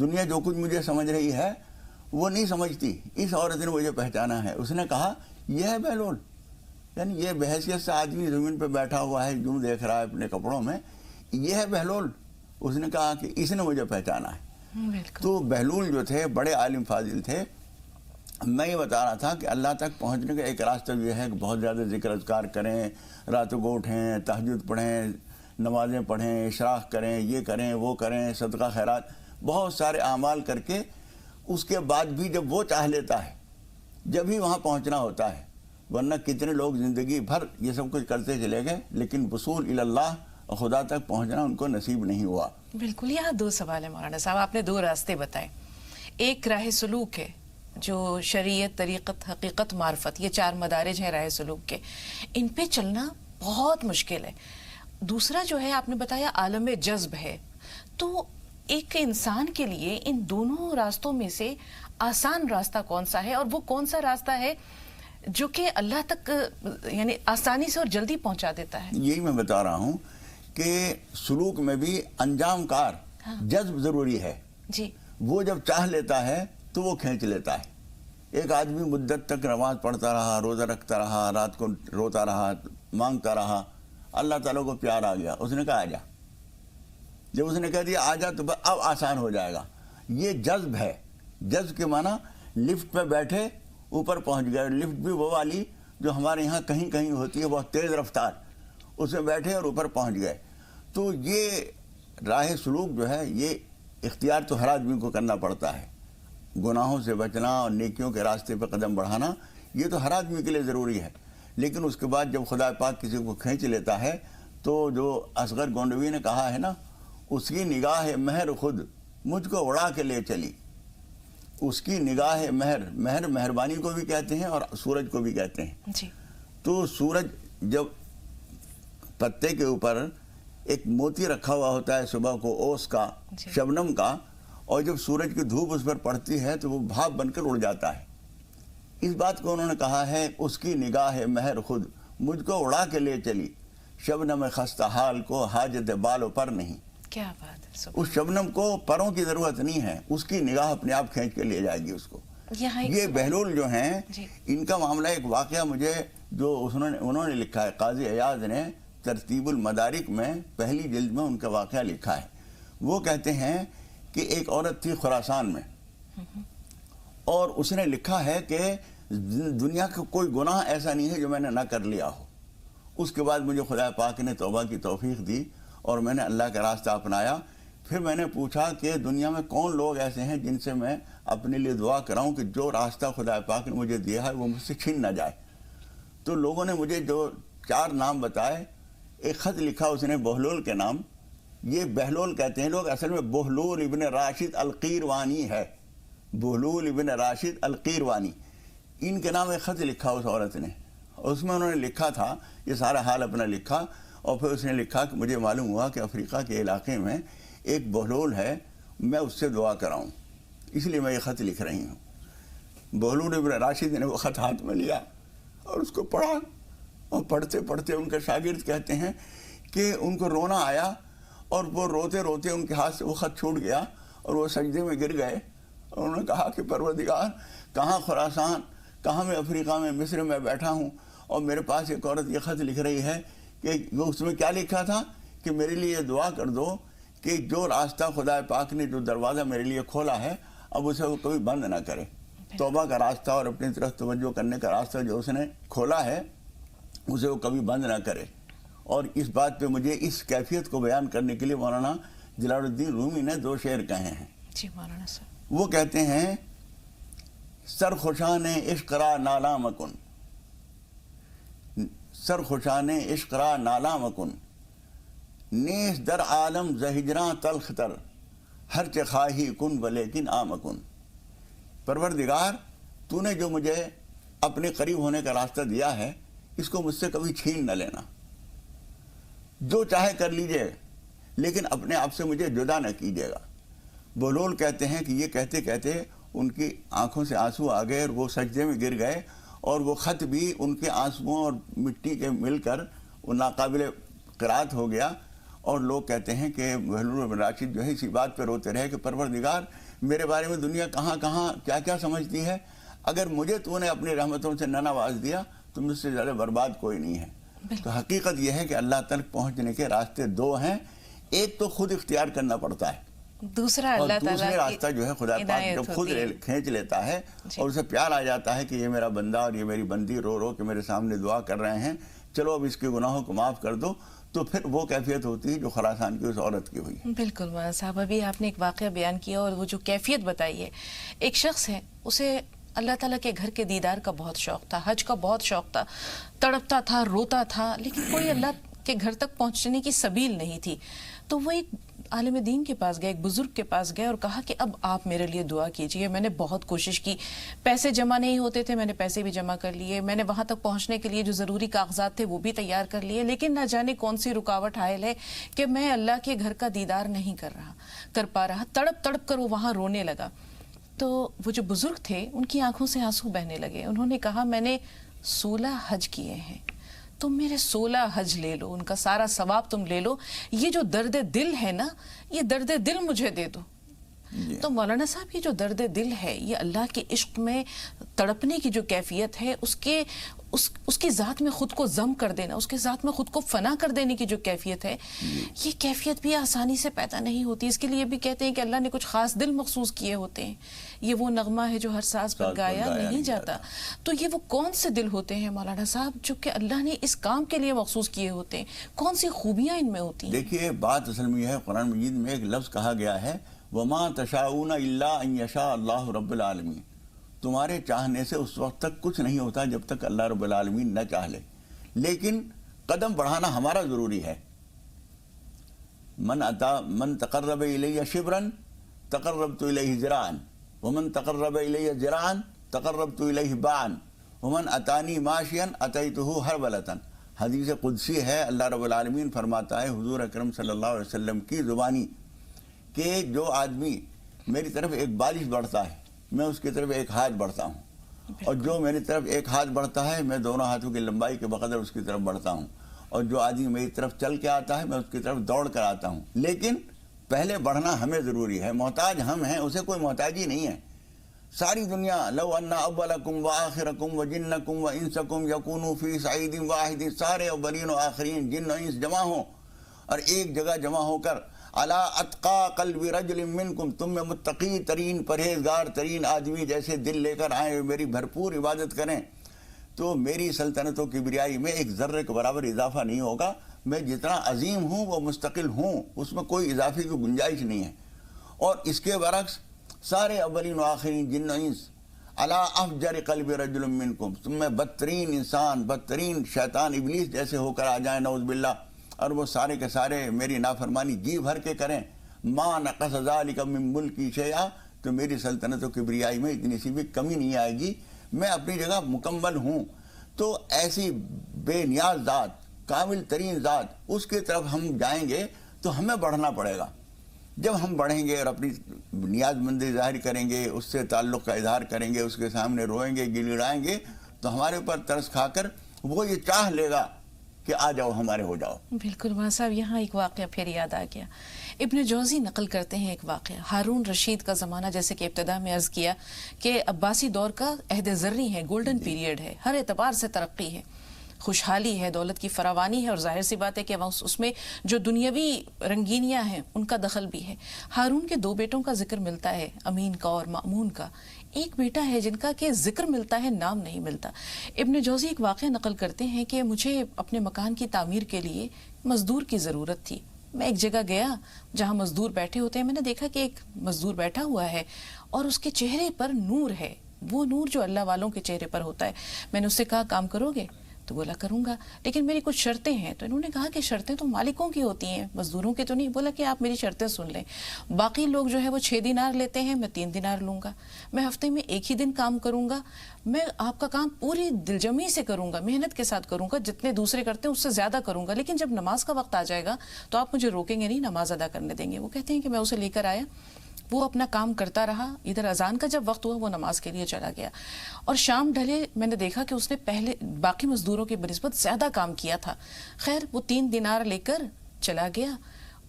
دنیا جو کچھ مجھے سمجھ رہی ہے وہ نہیں سمجھتی. اس عورت نے مجھے پہچانا ہے. اس نے کہا یہ ہے بہلول. یعنی یہ بحیثیت سے آدمی زمین پہ بیٹھا ہوا ہے, یوں دیکھ رہا ہے اپنے کپڑوں میں, یہ ہے بہلول. اس نے کہا کہ اس نے مجھے پہچانا ہے. تو بہلول جو تھے بڑے عالم فاضل تھے. میں یہ بتا رہا تھا کہ اللہ تک پہنچنے کا ایک راستہ یہ ہے کہ بہت زیادہ ذکر اذکار کریں, راتوں کو اٹھیں, تہجد پڑھیں, نمازیں پڑھیں, اشراق کریں, یہ کریں وہ کریں, صدقہ خیرات, بہت سارے اعمال کر کے اس کے بعد بھی جب وہ چاہ لیتا ہے جب ہی وہاں پہنچنا ہوتا ہے. ورنہ کتنے لوگ زندگی بھر یہ سب کچھ کرتے چلے گئے لیکن وصول اللہ اور خدا تک پہنچنا ان کو نصیب نہیں ہوا. بالکل. یہاں دو سوال ہیں مولانا صاحب. آپ نے دو راستے بتائے. ایک راہ سلوک ہے جو شریعت, طریقت, حقیقت, معرفت, یہ 4 مدارج ہیں راہ سلوک کے, ان پہ چلنا بہت مشکل ہے. دوسرا جو ہے آپ نے بتایا عالم جذب ہے. تو ایک انسان کے لیے ان دونوں راستوں میں سے آسان راستہ کون سا ہے, اور وہ کون سا راستہ ہے جو کہ اللہ تک یعنی آسانی سے اور جلدی پہنچا دیتا ہے؟ یہی میں بتا رہا ہوں کہ سلوک میں بھی انجام کار جذب ضروری ہے. جی. وہ جب چاہ لیتا ہے تو وہ کھینچ لیتا ہے. ایک آدمی مدت تک نماز پڑھتا رہا, روزہ رکھتا رہا, رات کو روتا رہا, مانگتا رہا, اللہ تعالیٰ کو پیار آ گیا, اس نے کہا آجا. جب اس نے کہہ دیا آجا تو اب آسان ہو جائے گا. یہ جذب ہے. جذب کے معنی لفٹ پہ بیٹھے اوپر پہنچ گئے. لفٹ بھی وہ والی جو ہمارے یہاں کہیں کہیں ہوتی ہے, بہت تیز رفتار, اس میں بیٹھے اور اوپر پہنچ گئے. تو یہ راہ سلوک جو ہے یہ اختیار تو ہر آدمی کو کرنا پڑتا ہے. گناہوں سے بچنا اور نیکیوں کے راستے پہ قدم بڑھانا یہ تو ہر آدمی کے لیے ضروری ہے. لیکن اس کے بعد جب خدا پاک کسی کو کھینچ لیتا ہے تو جو اصغر گونڈوی نے کہا ہے نا, اس کی نگاہ مہر خود مجھ کو اڑا کے لے چلی. اس کی نگاہ مہر مہربانی کو بھی کہتے ہیں اور سورج کو بھی کہتے ہیں. جی. تو سورج جب پتے کے اوپر ایک موتی رکھا ہوا ہوتا ہے صبح کو اوس کا, شبنم کا, اور جب سورج کی دھوپ اس پر پڑتی ہے تو وہ بھاپ بن کر اڑ جاتا ہے. اس بات کو انہوں نے کہا ہے اس کی نگاہ مہر خود مجھ کو اڑا کے لے چلی, شبنم خستہ حال کو حاجت بالوں پر نہیں. کیا بات ہے. اس شبنم کو پروں کی ضرورت نہیں ہے, اس کی نگاہ اپنے آپ کھینچ کے لے جائے گی اس کو. یہ بہلول جو ہیں ان کا معاملہ ایک واقعہ مجھے جو انہوں نے لکھا ہے, قاضی ایاز نے ترتیب المدارک میں پہلی جلد میں ان کا واقعہ لکھا ہے. وہ کہتے ہیں کہ ایک عورت تھی خراسان میں, اور اس نے لکھا ہے کہ دنیا کا کوئی گناہ ایسا نہیں ہے جو میں نے نہ کر لیا ہو. اس کے بعد مجھے خدا پاک نے توبہ کی توفیق دی اور میں نے اللہ کا راستہ اپنایا. پھر میں نے پوچھا کہ دنیا میں کون لوگ ایسے ہیں جن سے میں اپنے لیے دعا کراؤں کہ جو راستہ خدا پاک نے مجھے دیا ہے وہ مجھ سے چھین نہ جائے. تو لوگوں نے مجھے جو 4 نام بتائے. ایک خط لکھا اس نے بہلول کے نام. یہ بہلول کہتے ہیں لوگ, اصل میں بہلول ابن راشد القیروانی ہے. بہلول ابن راشد القیروانی, ان کے نام ایک خط لکھا اس عورت نے. اس میں انہوں نے لکھا تھا, یہ سارا حال اپنا لکھا, اور پھر اس نے لکھا کہ مجھے معلوم ہوا کہ افریقہ کے علاقے میں ایک بہلول ہے, میں اس سے دعا کراؤں, اس لیے میں یہ خط لکھ رہی ہوں. بہلول ابن راشد نے وہ خط ہاتھ میں لیا اور اس کو پڑھا, اور پڑھتے پڑھتے ان کے شاگرد کہتے ہیں کہ ان کو رونا آیا, اور وہ روتے روتے ان کے ہاتھ سے وہ خط چھوٹ گیا اور وہ سجدے میں گر گئے. اور انہوں نے کہا کہ پروردگار, کہاں خراسان, کہاں میں افریقہ میں مصر میں بیٹھا ہوں, اور میرے پاس ایک عورت یہ خط لکھ رہی ہے کہ اس میں کیا لکھا تھا کہ میرے لیے دعا کر دو کہ جو راستہ خدا پاک نے جو دروازہ میرے لیے کھولا ہے اب اسے وہ کبھی بند نہ کرے. توبہ کا راستہ اور اپنی طرف توجہ کرنے کا راستہ جو اس نے کھولا ہے اسے وہ کبھی بند نہ کرے. اور اس بات پہ مجھے اس کیفیت کو بیان کرنے کے لیے مولانا جلال الدین رومی نے 2 شعر کہے ہیں. جی مولانا صاحب. وہ کہتے ہیں سرخوشان عشق را نالا مکن, سرخوشان عشق را نالا مکن, نیز در عالم زہجراں تلخ تر, ہر چہ خواہی کن ولیکن آمکن. پروردگار, تو نے جو مجھے اپنے قریب ہونے کا راستہ دیا ہے اس کو مجھ سے کبھی چھین نہ لینا. جو چاہے کر لیجئے لیکن اپنے آپ سے مجھے جدا نہ کیجیے گا. بہلول کہتے ہیں کہ یہ کہتے کہتے ان کی آنکھوں سے آنسو آ گئے اور وہ سجدے میں گر گئے, اور وہ خط بھی ان کے آنسوؤں اور مٹی کے مل کر وہ ناقابل قرات ہو گیا. اور لوگ کہتے ہیں کہ بہلول بن راشد جو ہے اسی بات پہ روتے رہے کہ پروردگار میرے بارے میں دنیا کہاں کہاں کیا کیا سمجھتی ہے. اگر مجھے تو نے اپنی رحمتوں سے نہ نواز دیا تو مجھ سے زیادہ برباد کوئی نہیں ہے. تو حقیقت یہ ہے کہ اللہ تک پہنچنے کے راستے دو ہیں. ایک تو خود اختیار کرنا پڑتا ہے, دوسرا اللہ تعالیٰ دوسرے راستہ جو ہے خدا پاک جب خود کھینچ لیتا ہے اور اسے پیار آ جاتا ہے کہ یہ میرا بندہ اور یہ میری بندی رو رو کے میرے سامنے دعا کر رہے ہیں, چلو اب اس کے گناہوں کو معاف کر دو, تو پھر وہ کیفیت ہوتی ہے جو خراسان کی اس عورت کی ہوئی. بالکل مولانا صاحب, ابھی آپ نے ایک واقعہ بیان کیا اور وہ جو کیفیت بتائی ہے, ایک شخص ہے اسے اللہ تعالیٰ کے گھر کے دیدار کا بہت شوق تھا, حج کا بہت شوق تھا, تڑپتا تھا, روتا تھا, لیکن کوئی اللہ کے گھر تک پہنچنے کی سبیل نہیں تھی. تو وہ ایک عالم دین کے پاس گئے, ایک بزرگ کے پاس گئے اور کہا کہ اب آپ میرے لیے دعا کیجئے. میں نے بہت کوشش کی, پیسے جمع نہیں ہوتے تھے, میں نے پیسے بھی جمع کر لیے, میں نے وہاں تک پہنچنے کے لیے جو ضروری کاغذات تھے وہ بھی تیار کر لیے, لیکن نہ جانے کون سی رکاوٹ حائل ہے کہ میں اللہ کے گھر کا دیدار نہیں کر پا رہا. تڑپ تڑپ کر وہ وہاں رونے لگا. تو وہ جو بزرگ تھے ان کی آنکھوں سے آنسو بہنے لگے. انہوں نے کہا میں نے 16 حج کیے ہیں, تم میرے 16 حج لے لو, ان کا سارا ثواب تم لے لو, یہ جو درد دل ہے نا, یہ درد دل مجھے دے دو. تو مولانا صاحب یہ جو درد دل ہے, یہ اللہ کے عشق میں تڑپنے کی جو کیفیت ہے, اس کی ذات میں خود کو ضم کر دینا, اس کے ذات میں خود کو فنا کر دینے کی جو کیفیت ہے, یہ کیفیت بھی آسانی سے پیدا نہیں ہوتی. اس کے لیے بھی کہتے ہیں کہ اللہ نے کچھ خاص دل مخصوص کیے ہوتے ہیں. یہ وہ نغمہ ہے جو ہر ساز پر گایا نہیں جاتا. تو یہ وہ کون سے دل ہوتے ہیں مولانا صاحب جو کہ اللہ نے اس کام کے لیے مخصوص کیے ہوتے ہیں؟ کون سی خوبیاں ان میں ہوتی ہیں؟ دیکھیے بات اصل میں یہ ہے, قرآن مجید میں ایک لفظ کہا گیا ہے, وَمَا تَشَاءُونَ إِلَّا أَن يَشَاءَ اللَّهُ رَبُّ الْعَالَمِينَ. تمہارے چاہنے سے اس وقت تک کچھ نہیں ہوتا جب تک اللہ رب العالمین نہ چاہ لے. لیکن قدم بڑھانا ہمارا ضروری ہے. من تقرب الیہ شبرا تقربت الیہ ذراعا ومن تقرب الیہ ذراعا تقربت الیہ باعا ومن اتانی ماشیا اتیتہ ہرولۃ. حدیث قدسی ہے, اللہ رب العالمین فرماتا ہے حضور اکرم صلی اللہ علیہ وسلم کی زبانی کہ جو آدمی میری طرف ایک بالش بڑھتا ہے میں اس کی طرف ایک ہاتھ بڑھتا ہوں, اور جو میری طرف ایک ہاتھ بڑھتا ہے میں دونوں ہاتھوں کی لمبائی کے بقدر اس کی طرف بڑھتا ہوں, اور جو آدمی میری طرف چل کے آتا ہے میں اس کی طرف دوڑ کر آتا ہوں. لیکن پہلے بڑھنا ہمیں ضروری ہے, محتاج ہم ہیں, اسے کوئی محتاجی نہیں ہے. ساری دنیا لو ان اولکم وآخرکم وجنکم وانسکم یکونوا فی صعید واحد, سارے اولین و آخرین جن و انس جمع ہوں اور ایک جگہ جمع ہو کر علی اتقا قلب رجل منکم, تم میں متقی ترین پرہیزگار ترین آدمی جیسے دل لے کر آئیں, میری بھرپور عبادت کریں, تو میری سلطنت و کبریائی میں ایک ذرے کے برابر اضافہ نہیں ہوگا. میں جتنا عظیم ہوں وہ مستقل ہوں, اس میں کوئی اضافے کی گنجائش نہیں ہے. اور اس کے برعکس سارے اولین و آخرین جن و انس علی افجر قلب رجل منکم, تم میں بدترین انسان بدترین شیطان ابلیس جیسے ہو کر آ جائیں نعوذ باللہ, اور وہ سارے کے سارے میری نافرمانی جی بھر کے کریں. ما نقص ذالک من ملکی شیئا, تو میری سلطنت و کبریائی میں اتنی سی بھی کمی نہیں آئے گی, میں اپنی جگہ مکمل ہوں. تو ایسی بے نیاز ذات, کامل ترین ذات, اس کی طرف ہم جائیں گے تو ہمیں بڑھنا پڑے گا. جب ہم بڑھیں گے اور اپنی نیاز مندی ظاہر کریں گے, اس سے تعلق کا اظہار کریں گے, اس کے سامنے روئیں گے, گڑگڑائیں گے, تو ہمارے اوپر ترس کھا کر وہ یہ چاہ لے گا کہ آ جاؤ ہمارے ہو جاؤ. بالکل مولانا صاحب, یہاں ایک واقعہ پھر یاد آ گیا. ابن جوزی نقل کرتے ہیں ایک واقعہ, ہارون رشید کا زمانہ, جیسے کہ ابتدا میں عرض کیا کہ عباسی دور کا عہد زرعی ہے, گولڈن پیریڈ ہے, ہر اعتبار سے ترقی ہے, خوشحالی ہے, دولت کی فراوانی ہے, اور ظاہر سی بات ہے کہ اس میں جو دنیاوی رنگینیاں ہیں ان کا دخل بھی ہے. ہارون کے 2 بیٹوں کا ذکر ملتا ہے, امین کا اور مأمون کا. ایک بیٹا ہے جن کا کہ ذکر ملتا ہے, نام نہیں ملتا. ابن جوزی ایک واقعہ نقل کرتے ہیں کہ مجھے اپنے مکان کی تعمیر کے لیے مزدور کی ضرورت تھی. میں ایک جگہ گیا جہاں مزدور بیٹھے ہوتے ہیں, میں نے دیکھا کہ ایک مزدور بیٹھا ہوا ہے اور اس کے چہرے پر نور ہے, وہ نور جو اللہ والوں کے چہرے پر ہوتا ہے. میں نے اس سے کہا کام کرو گے؟ تو بولا کروں گا, لیکن میری کچھ شرطیں ہیں. تو انہوں نے کہا کہ شرطیں تو مالکوں کی ہوتی ہیں, مزدوروں کی تو نہیں. بولا کہ آپ میری شرطیں سن لیں, باقی لوگ جو ہے وہ 6 دینار لیتے ہیں, میں 3 دینار لوں گا. میں ہفتے میں 1 ہی دن کام کروں گا, میں آپ کا کام پوری دلجمی سے کروں گا, محنت کے ساتھ کروں گا, جتنے دوسرے کرتے ہیں اس سے زیادہ کروں گا, لیکن جب نماز کا وقت آ جائے گا تو آپ مجھے روکیں گے نہیں, نماز ادا کرنے دیں گے. وہ کہتے ہیں کہ میں اسے لے کر آیا, وہ اپنا کام کرتا رہا. ادھر اذان کا جب وقت ہوا وہ نماز کے لیے چلا گیا, اور شام ڈھلے میں نے دیکھا کہ اس نے پہلے باقی مزدوروں کی بنسبت زیادہ کام کیا تھا. خیر وہ 3 دینار لے کر چلا گیا,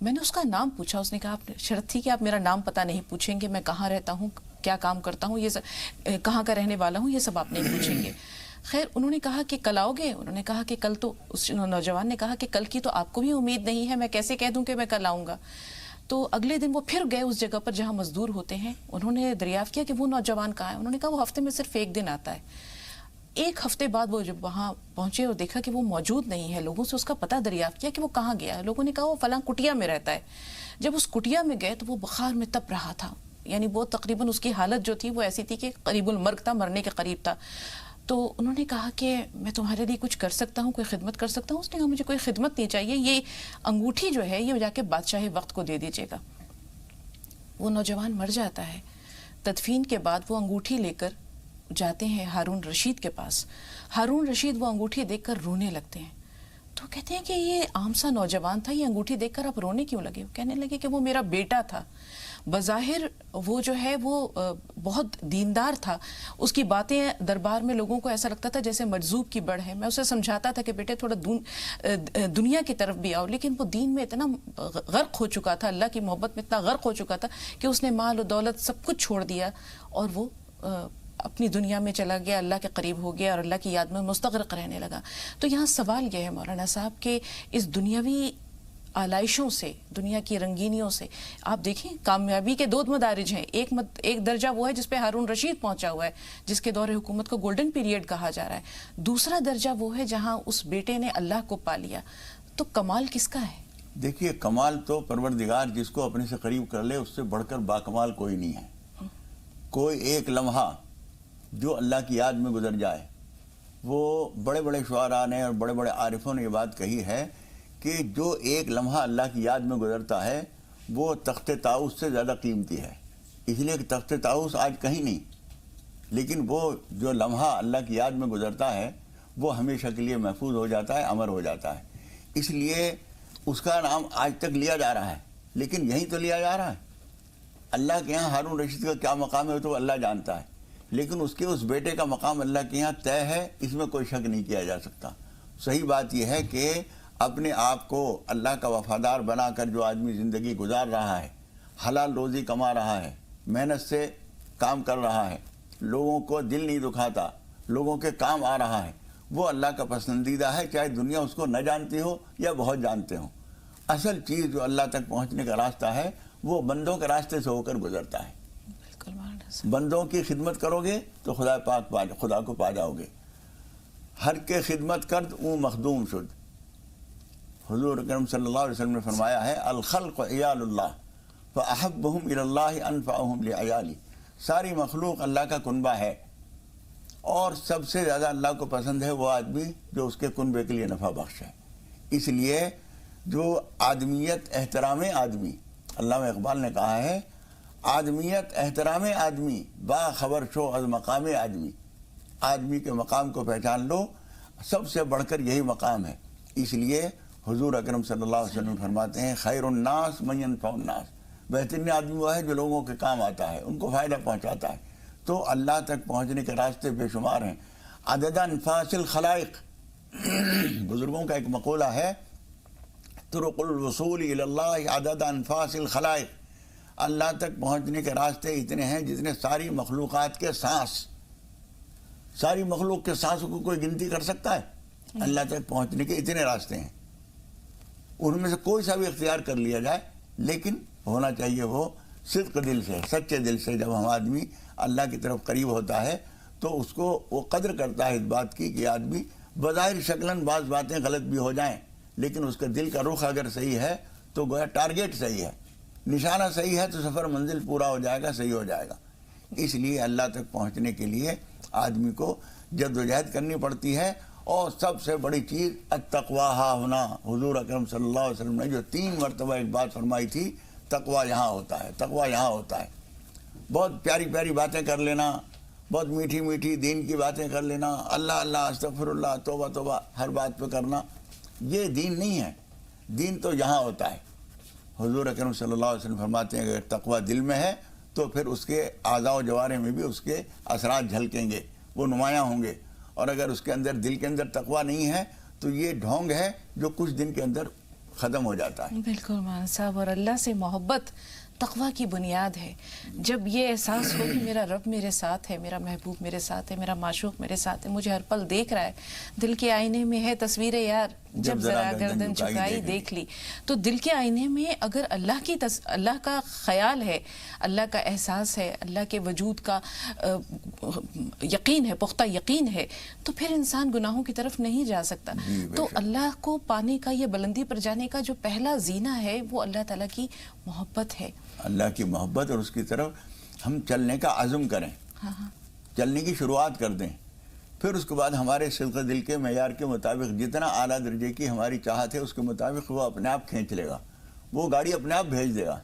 میں نے اس کا نام پوچھا. اس نے کہا آپ شرط تھی کہ آپ میرا نام پتہ نہیں پوچھیں گے, میں کہاں رہتا ہوں, کیا کام کرتا ہوں, یہ سب کہاں کا رہنے والا ہوں, یہ سب آپ نہیں پوچھیں گے. خیر انہوں نے کہا کہ کل آؤ گے؟ انہوں نے کہا کہ کل تو, اس نوجوان نے کہا کہ کل کی تو آپ کو بھی امید نہیں ہے, میں کیسے کہہ دوں کہ میں کل آؤں گا. تو اگلے دن وہ پھر گئے اس جگہ پر جہاں مزدور ہوتے ہیں. انہوں نے دریافت کیا کہ وہ نوجوان کہاں ہے. انہوں نے کہا وہ ہفتے میں صرف ایک دن آتا ہے. ایک ہفتے بعد وہ جب وہاں پہنچے اور دیکھا کہ وہ موجود نہیں ہے, لوگوں سے اس کا پتہ دریافت کیا کہ وہ کہاں گیا ہے. لوگوں نے کہا وہ فلاں کٹیا میں رہتا ہے. جب اس کٹیا میں گئے تو وہ بخار میں تپ رہا تھا, یعنی وہ تقریباً اس کی حالت جو تھی وہ ایسی تھی کہ قریب المرگ تھا, مرنے کے قریب تھا. تو انہوں نے کہا کہ میں تمہارے لیے کچھ کر سکتا ہوں, کوئی خدمت کر سکتا ہوں؟ اس نے کہا مجھے کوئی خدمت نہیں چاہیے, یہ انگوٹھی جو ہے یہ جا کے بادشاہ وقت کو دے دیجیے گا. وہ نوجوان مر جاتا ہے. تدفین کے بعد وہ انگوٹھی لے کر جاتے ہیں ہارون رشید کے پاس. ہارون رشید وہ انگوٹھی دیکھ کر رونے لگتے ہیں. تو کہتے ہیں کہ یہ عام سا نوجوان تھا, یہ انگوٹھی دیکھ کر آپ رونے کیوں لگے؟ کہنے لگے کہ وہ میرا بیٹا تھا. بظاہر وہ جو ہے وہ بہت دیندار تھا, اس کی باتیں دربار میں لوگوں کو ایسا لگتا تھا جیسے مجذوب کی بڑھ ہے. میں اسے سمجھاتا تھا کہ بیٹے تھوڑا دنیا کی طرف بھی آؤ, لیکن وہ دین میں اتنا غرق ہو چکا تھا, اللہ کی محبت میں اتنا غرق ہو چکا تھا کہ اس نے مال و دولت سب کچھ چھوڑ دیا اور وہ اپنی دنیا میں چلا گیا, اللہ کے قریب ہو گیا اور اللہ کی یاد میں مستغرق رہنے لگا. تو یہاں سوال یہ ہے مولانا صاحب کہ اس دنیاوی آلائشوں سے, دنیا کی رنگینیوں سے, آپ دیکھیں کامیابی کے دو مدارج ہیں. ایک درجہ وہ ہے جس پہ ہارون رشید پہنچا ہوا ہے, جس کے دور حکومت کو گولڈن پیریڈ کہا جا رہا ہے. دوسرا درجہ وہ ہے جہاں اس بیٹے نے اللہ کو پا لیا. تو کمال کس کا ہے؟ دیکھیے کمال تو پروردگار جس کو اپنے سے قریب کر لے اس سے بڑھ کر باکمال کوئی نہیں ہے. کوئی ایک لمحہ جو اللہ کی یاد میں گزر جائے, وہ بڑے بڑے شعراء نے اور بڑے بڑے عارفوں نے یہ بات کہی ہے کہ جو ایک لمحہ اللہ کی یاد میں گزرتا ہے وہ تخت طاؤس سے زیادہ قیمتی ہے. اس لیے کہ تخت طاؤس آج کہیں نہیں, لیکن وہ جو لمحہ اللہ کی یاد میں گزرتا ہے وہ ہمیشہ کے لیے محفوظ ہو جاتا ہے, امر ہو جاتا ہے. اس لیے اس کا نام آج تک لیا جا رہا ہے, لیکن یہیں تو لیا جا رہا ہے. اللہ کے یہاں ہارون رشید کا کیا مقام ہے تو اللہ جانتا ہے, لیکن اس کے اس بیٹے کا مقام اللہ کے یہاں طے ہے, اس میں کوئی شک نہیں کیا جا سکتا. صحیح بات یہ ہے کہ اپنے آپ کو اللہ کا وفادار بنا کر جو آدمی زندگی گزار رہا ہے, حلال روزی کما رہا ہے, محنت سے کام کر رہا ہے, لوگوں کو دل نہیں دکھاتا, لوگوں کے کام آ رہا ہے, وہ اللہ کا پسندیدہ ہے, چاہے دنیا اس کو نہ جانتی ہو یا بہت جانتے ہوں. اصل چیز جو اللہ تک پہنچنے کا راستہ ہے وہ بندوں کے راستے سے ہو کر گزرتا ہے. بندوں کی خدمت کرو گے تو خدا کو پا جاؤ گے. ہر کے خدمت کرد اون مخدوم شد. حضور اکرم صلی اللہ علیہ وسلم نے فرمایا ہے الخلق عیال اللہ فاحبهم الی اللہ انفعهم لعیالی. ساری مخلوق اللہ کا کنبہ ہے اور سب سے زیادہ اللہ کو پسند ہے وہ آدمی جو اس کے کنبے کے لیے نفع بخش ہے. اس لیے جو آدمیت احترام آدمی, علامہ اقبال نے کہا ہے آدمیت احترام آدمی باخبر شو از مقام آدمی. آدمی کے مقام کو پہچان لو, سب سے بڑھ کر یہی مقام ہے. اس لیے حضور اکرم صلی اللہ علیہ وسلم فرماتے ہیں خیر الناس من ينفع الناس. بہترین آدمی وہ ہے جو لوگوں کے کام آتا ہے, ان کو فائدہ پہنچاتا ہے. تو اللہ تک پہنچنے کے راستے بے شمار ہیں. عدد انفاس الخلائق, بزرگوں کا ایک مقولہ ہے طرق الوصول الی اللہ عدد انفاس الخلائق. اللہ تک پہنچنے کے راستے اتنے ہیں جتنے ساری مخلوقات کے سانس. ساری مخلوق کے سانسوں کو کوئی گنتی کر سکتا ہے؟ اللہ تک پہنچنے کے اتنے راستے ہیں, ان میں سے کوئی سا بھی اختیار کر لیا جائے, لیکن ہونا چاہیے وہ صدق دل سے, سچے دل سے. جب ہم آدمی اللہ کی طرف قریب ہوتا ہے تو اس کو وہ قدر کرتا ہے اس بات کی کہ آدمی بظاہر شکلاً بعض باتیں غلط بھی ہو جائیں, لیکن اس کا دل کا رخ اگر صحیح ہے تو گویا ٹارگیٹ صحیح ہے, نشانہ صحیح ہے تو سفر منزل پورا ہو جائے گا, صحیح ہو جائے گا. اس لیے اللہ تک پہنچنے کے لیے آدمی کو جدوجہد کرنی پڑتی ہے. اور سب سے بڑی چیز التقوی ہا ہونا. حضور اکرم صلی اللہ علیہ وسلم نے جو 3 مرتبہ ایک بات فرمائی تھی, تقوی یہاں ہوتا ہے, تقوی یہاں ہوتا ہے. بہت پیاری پیاری باتیں کر لینا, بہت میٹھی میٹھی دین کی باتیں کر لینا, اللہ اللہ استغفر اللہ توبہ توبہ ہر بات پہ کرنا, یہ دین نہیں ہے. دین تو یہاں ہوتا ہے. حضور اکرم صلی اللہ علیہ وسلم فرماتے ہیں کہ اگر تقوی دل میں ہے تو پھر اس کے اعضاء و جوارح میں بھی اس کے اثرات جھلکیں گے, وہ نمایاں ہوں گے. اور اگر اس کے اندر دل کے اندر تقوی نہیں ہے تو یہ ڈھونگ ہے جو کچھ دن کے اندر ختم ہو جاتا ہے. بالکل مولانا صاحب, اور اللہ سے محبت تقوی کی بنیاد ہے. جب یہ احساس ہو کہ میرا رب میرے ساتھ ہے, میرا محبوب میرے ساتھ ہے, میرا معشوق میرے ساتھ ہے, مجھے ہر پل دیکھ رہا ہے, دل کے آئینے میں ہے تصویر یار, جب ذرا گردن جھکائی دیکھ لی. تو دل کے آئینے میں اگر اللہ کا خیال ہے, اللہ کا احساس ہے, اللہ کے وجود کا یقین ہے, پختہ یقین ہے, تو پھر انسان گناہوں کی طرف نہیں جا سکتا. تو اللہ کو پانے کا, یہ بلندی پر جانے کا جو پہلا زینہ ہے وہ اللہ تعالیٰ کی محبت ہے. اللہ کی محبت, اور اس کی طرف ہم چلنے کا عزم کریں, چلنے کی شروعات کر دیں. پھر اس کے بعد ہمارے صدق دل کے معیار کے مطابق جتنا اعلیٰ درجے کی ہماری چاہت ہے اس کے مطابق وہ اپنے آپ کھینچ لے گا, وہ گاڑی اپنے آپ بھیج دے گا.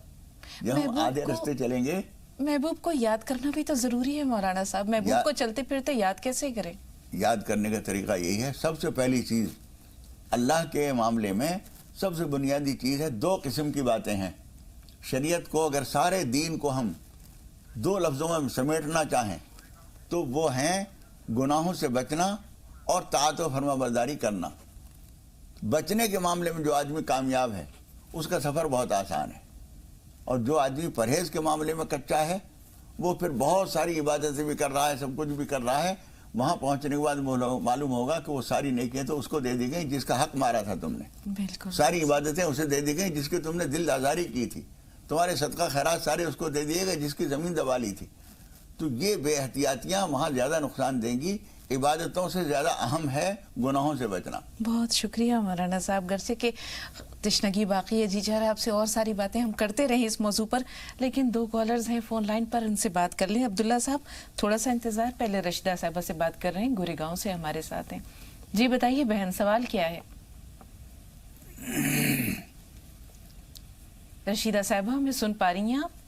جب ہم آدھے رستے چلیں گے, محبوب کو یاد کرنا بھی تو ضروری ہے مولانا صاحب. محبوب کو چلتے پھرتے یاد کیسے کریں؟ یاد کرنے کا طریقہ یہی ہے. سب سے پہلی چیز اللہ کے معاملے میں سب سے بنیادی چیز ہے, 2 قسم کی باتیں ہیں. شریعت کو اگر سارے دین کو ہم 2 لفظوں میں سمیٹنا چاہیں تو وہ ہیں گناہوں سے بچنا اور طاعت و فرما برداری کرنا. بچنے کے معاملے میں جو آدمی کامیاب ہے اس کا سفر بہت آسان ہے, اور جو آدمی پرہیز کے معاملے میں کچا ہے وہ پھر بہت ساری عبادتیں بھی کر رہا ہے, سب کچھ بھی کر رہا ہے, وہاں پہنچنے کے بعد معلوم ہوگا کہ وہ ساری نیکیاں تو اس کو دے دی گئیں جس کا حق مارا تھا تم نے. بالکل. ساری عبادتیں اسے دے دی گئیں جس کی تم نے دل آزاری کی تھی. تمہارے صدقہ خیرات سارے اس کو دے دیے گئے جس کی زمین دبا لی تھی. تو یہ بے احتیاطیاں وہاں زیادہ نقصان دیں گی. عبادتوں سے زیادہ اہم ہے گناہوں سے بچنا. بہت شکریہ مولانا صاحب. گرچہ کہ تشنگی باقی ہے, جی چاہ رہا ہے آپ سے اور ساری باتیں ہم کرتے رہیں اس موضوع پر, لیکن 2 کالرز ہیں فون لائن پر, ان سے بات کر لیں. عبداللہ صاحب تھوڑا سا انتظار, پہلے رشیدہ صاحبہ سے بات کر رہے ہیں, گورے گاؤں سے ہمارے ساتھ ہیں. جی بتائیے بہن, سوال کیا ہے؟ رشیدہ صاحبہ ہمیں سن پا رہی ہیں آپ؟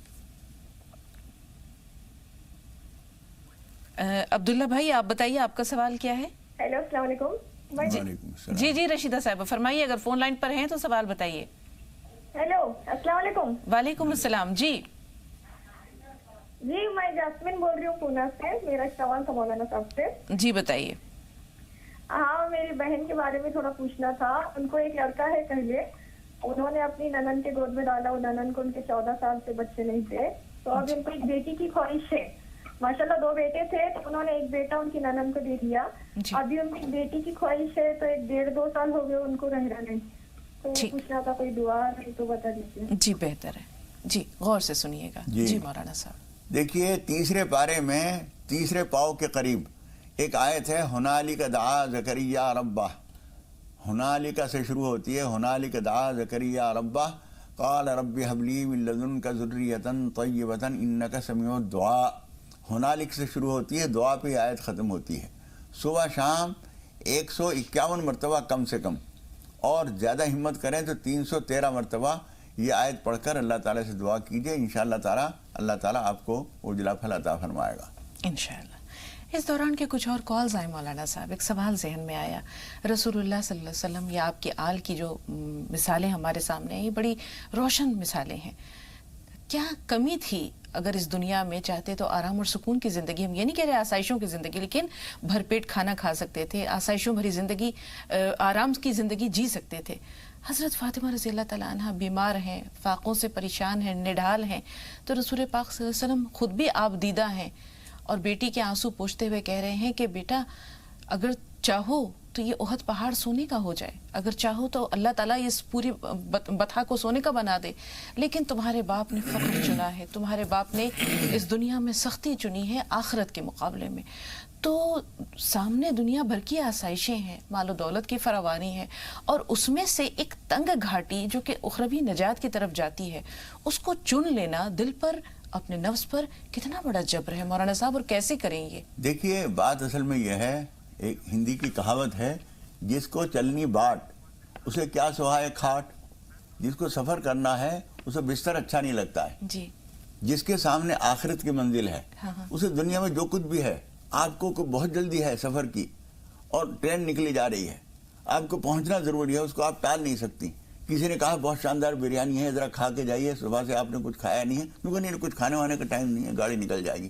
عبداللہ بھائی آپ بتائیے آپ کا سوال کیا ہے؟ ہیلو, السلام علیکم. وعلیکم السلام. جی رشیدہ صاحبہ فرمائیے, اگر فون لائن پر ہیں تو سوال بتائیے. ہیلو, السلام علیکم. وعلیکم السلام. جی میں جاسمین بول رہی ہوں پونا سے. میرا سوال تھا مولانا صاحب سے. جی بتائیے. ہاں, میری بہن کے بارے میں تھوڑا پوچھنا تھا. ان کو ایک لڑکا ہے پہلے, انہوں نے اپنی ننند کے گود میں ڈالا. وہ ننند کو ان کے 14 سال سے بچے نہیں تھے, تو اب ان کو ایک بیٹی کی خواہش ہے. ماشاءاللہ 2 بیٹے تھے, تو انہوں نے ایک بیٹا ان کی ننند کو دے دیا. ابھی ان کی بیٹی کی خواہش ہے, تو 1.5-2 سال ہو گئے ان کو رہنا نہیں. تو پوچھنا تھا, کوئی دعا ہے تو بتا دیجیے. جی بہتر ہے, جی غور سے سنیے گا. جی مولانا صاحب. دیکھیے 3 پارے میں 3 پاؤ کے قریب ایک آیت ہے, ہنالک دعا زکریا ربہ. ہنالک سے شروع ہوتی ہے, ہنالک دعا زکریا ربہ قال رب هب لي من لدنك ذرية طيبة انك سميع الدعاء. ہنالک سے شروع ہوتی ہے, دعا پہ آیت ختم ہوتی ہے. صبح شام 151 مرتبہ کم سے کم, اور زیادہ ہمت کریں تو 313 مرتبہ یہ آیت پڑھ کر اللہ تعالیٰ سے دعا کیجئے. انشاءاللہ تعالیٰ اللہ تعالیٰ آپ کو اجلا پھل عطا فرمائے گا انشاءاللہ. اس دوران کے کچھ اور کالز آئے مولانا صاحب. ایک سوال ذہن میں آیا, رسول اللہ صلی اللہ علیہ وسلم یا آپ کے آل کی جو مثالیں ہمارے سامنے ہیں, یہ بڑی روشن مثالیں ہیں. کیا کمی تھی اگر اس دنیا میں چاہتے تو آرام اور سکون کی زندگی, ہم یہ نہیں کہہ رہے آسائشوں کی زندگی, لیکن بھر پیٹ کھانا کھا سکتے تھے, آسائشوں بھری زندگی, آرام کی زندگی جی سکتے تھے. حضرت فاطمہ رضی اللہ تعالیٰ عنہ بیمار ہیں, فاقوں سے پریشان ہیں, نڈھال ہیں, تو رسول پاک صلی اللہ علیہ وسلم خود بھی آپ دیدہ ہیں, اور بیٹی کے آنسو پوچھتے ہوئے کہہ رہے ہیں کہ بیٹا اگر چاہو تو یہ احد پہاڑ سونے کا ہو جائے, اگر چاہو تو اللہ تعالیٰ اس پوری بطحا کو سونے کا بنا دے, لیکن تمہارے باپ نے فقر چنا ہے, تمہارے باپ نے اس دنیا میں سختی چنی ہے آخرت کے مقابلے میں. تو سامنے دنیا بھر کی آسائشیں ہیں, مال و دولت کی فراوانی ہے, اور اس میں سے ایک تنگ گھاٹی جو کہ اخروی نجات کی طرف جاتی ہے, اس کو چن لینا دل پر, اپنے نفس پر کتنا بڑا جبر ہے مولانا صاحب, اور کیسے کریں یہ؟ دیکھیے بات اصل میں یہ ہے, ایک ہندی کی کہاوت ہے, جس کو چلنی باٹ اسے کیا سہائے کھاٹ. جس کو سفر کرنا ہے اسے بستر اچھا نہیں لگتا ہے. جی. جس کے سامنے آخرت کی منزل ہے, اسے دنیا میں جو کچھ بھی ہے, آپ کو بہت جلدی ہے سفر کی, اور ٹرین نکلی جا رہی ہے, آپ کو پہنچنا ضروری ہے, اس کو آپ ٹال نہیں سکتی. کسی نے کہا بہت شاندار بریانی ہے, ذرا کھا کے جائیے, صبح سے آپ نے کچھ کھایا نہیں ہے, کیونکہ نہیں کچھ کھانے وانے کا ٹائم نہیں ہے, گاڑی نکل جائے گی.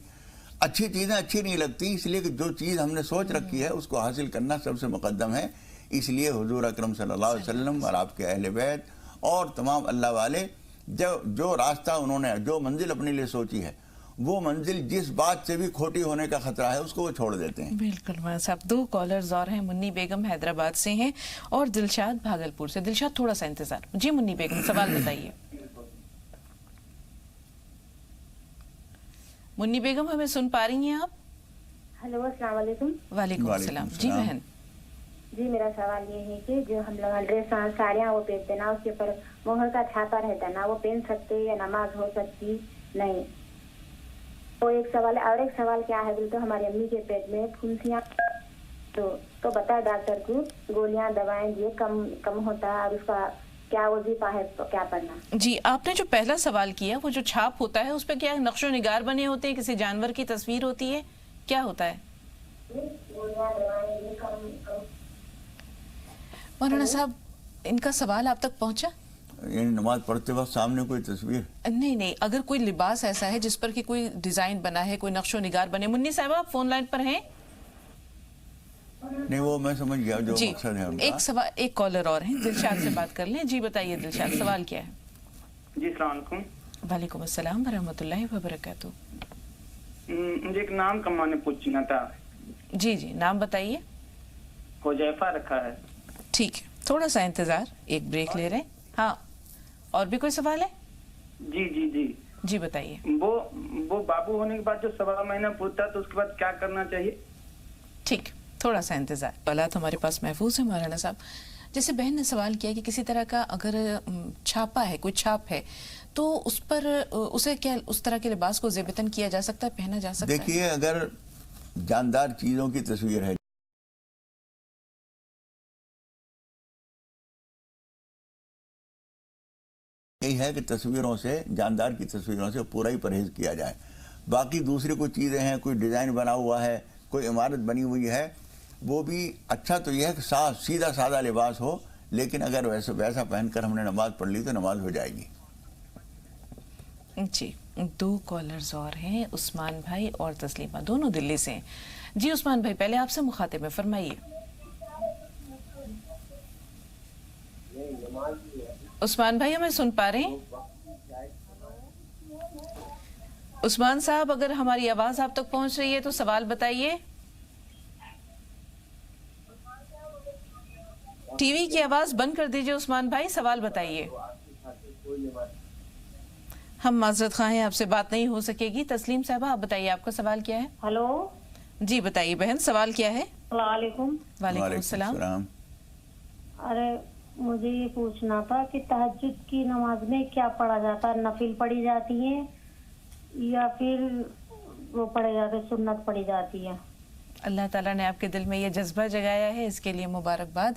اچھی چیزیں اچھی نہیں لگتی, اس لیے کہ جو چیز ہم نے سوچ رکھی ہے اس کو حاصل کرنا سب سے مقدم ہے. اس لیے حضور اکرم صلی اللہ علیہ وسلم اور آپ کے اہل بیت اور تمام اللہ والے جو راستہ انہوں نے جو منزل اپنے لیے سوچی ہے وہ منزل جس بات سے بھی کھوٹی ہونے کا خطرہ ہے اس کو وہ چھوڑ دیتے ہیں. بالکل مولانا صاحب. 2 کالرز اور ہیں. منی بیگم حیدرآباد سے ہیں اور دلشاد بھاگلپور سے. دلشاد تھوڑا سا انتظار. جی منی بیگم سوال بتائیے. منی بیگم ہمیں سن پا رہی ہیں آپ؟ ہیلو السلام علیکم. وعلیکم السلام. جی بہن. جی میرا سوال یہ ہے کہ جو ہم لوگ ڈریس ساڑیاں وہ پہنتے نا اس کے اوپر مہر کا چھاپا رہتا ہے نا وہ پہن سکتے یا نماز ہو سکتی نہیں؟ تو ایک سوال اور ایک سوال کیا ہے بولے تو ہماری امی کے پیٹ میں پھنسیاں تو بتا ڈاکٹر کو گولیاں دوائیں یہ کم ہوتا ہے اور اس کا کیا وظیفہ ہے تو کیا پڑھنا؟ جی آپ نے جو پہلا سوال کیا وہ جو چھاپ ہوتا ہے اس پہ کیا نقش و نگار بنے ہوتے ہیں, کسی جانور کی تصویر ہوتی ہے, کیا ہوتا ہے؟ مولانا صاحب ان کا سوال آپ تک پہنچا؟ یعنی نماز پڑھتے وقت سامنے کوئی تصویر نہیں, اگر کوئی لباس ایسا ہے جس پر کہ کوئی ڈیزائن بنا ہے, کوئی نقش و نگار بنے. منی صاحبہ آپ فون لائن پر ہیں؟ نہیں وہ میں سمجھ گیا جو مقصد ہے ان کا. ایک کالر اور ہیں, دلشاد سے بات کر لیں. جی بتائیے دلشاد, سوال کیا ہے؟ جی السلام علیکم. وعلیکم السلام ورحمۃ اللہ وبرکاتہ. مجھے ایک نام کا معنی پوچھنا تھا. جی نام بتائیے. حذیفہ رکھا ہے. ٹھیک ہے, تھوڑا سا انتظار, ایک بریک لے رہے ہیں. ہاں اور بھی کوئی سوال ہے؟ جی بتائیے. وہ بابو ہونے کے بعد جو 1.25 مہینہ پوچھتا ہے تو اس کے بعد کیا کرنا چاہیے؟ ٹھیک, تھوڑا سا انتظار. سوالات ہمارے پاس محفوظ ہیں مولانا صاحب. جیسے بہن نے سوال کیا کہ کسی طرح کا اگر چھاپا ہے, کوئی چھاپ ہے, تو اس پر اسے کیا اس طرح کے لباس کو زیبتن کیا جا سکتا ہے, پہنا جا سکتا ہے؟ دیکھیے اگر جاندار چیزوں کی تصویر ہے, یہی ہے کہ تصویروں سے, جاندار کی تصویروں سے پورا ہی پرہیز کیا جائے. باقی دوسری کوئی چیزیں ہیں, کوئی ڈیزائن بنا ہوا ہے, کوئی عمارت بنی ہوئی ہے, وہ بھی اچھا تو یہ ہے کہ صاف سیدھا سادہ لباس ہو, لیکن اگر ویسا پہن کر ہم نے نماز پڑھ لی تو نماز ہو جائے گی. جی 2 کالرز اور ہیں, عثمان بھائی اور تسلیمہ, دونوں دلی سے ہیں. جی عثمان بھائی پہلے آپ سے مخاطب ہے, فرمائیے. عثمان بھائی ہمیں سن پا رہے ہیں؟ عثمان صاحب اگر ہماری آواز آپ تک پہنچ رہی ہے تو سوال بتائیے. ٹی وی کی آواز بند کر دیجئے عثمان بھائی, سوال بتائیے. ہم معذرت خواہ ہیں, آپ سے بات نہیں ہو سکے گی. تسلیم صاحبہ آپ بتائیے, آپ کا سوال کیا ہے؟ ہلو جی بتائیے بہن, سوال کیا ہے؟ السلام علیکم. وعلیکم السلام. ارے مجھے یہ پوچھنا تھا کہ تہجد کی نماز میں کیا پڑھا جاتا ہے؟ نفل پڑھی جاتی ہے یا پھر وہ پڑھے جاتے سنت پڑھی جاتی ہے؟ اللہ تعالیٰ نے آپ کے دل میں یہ جذبہ جگایا ہے, اس کے لیے مبارکباد.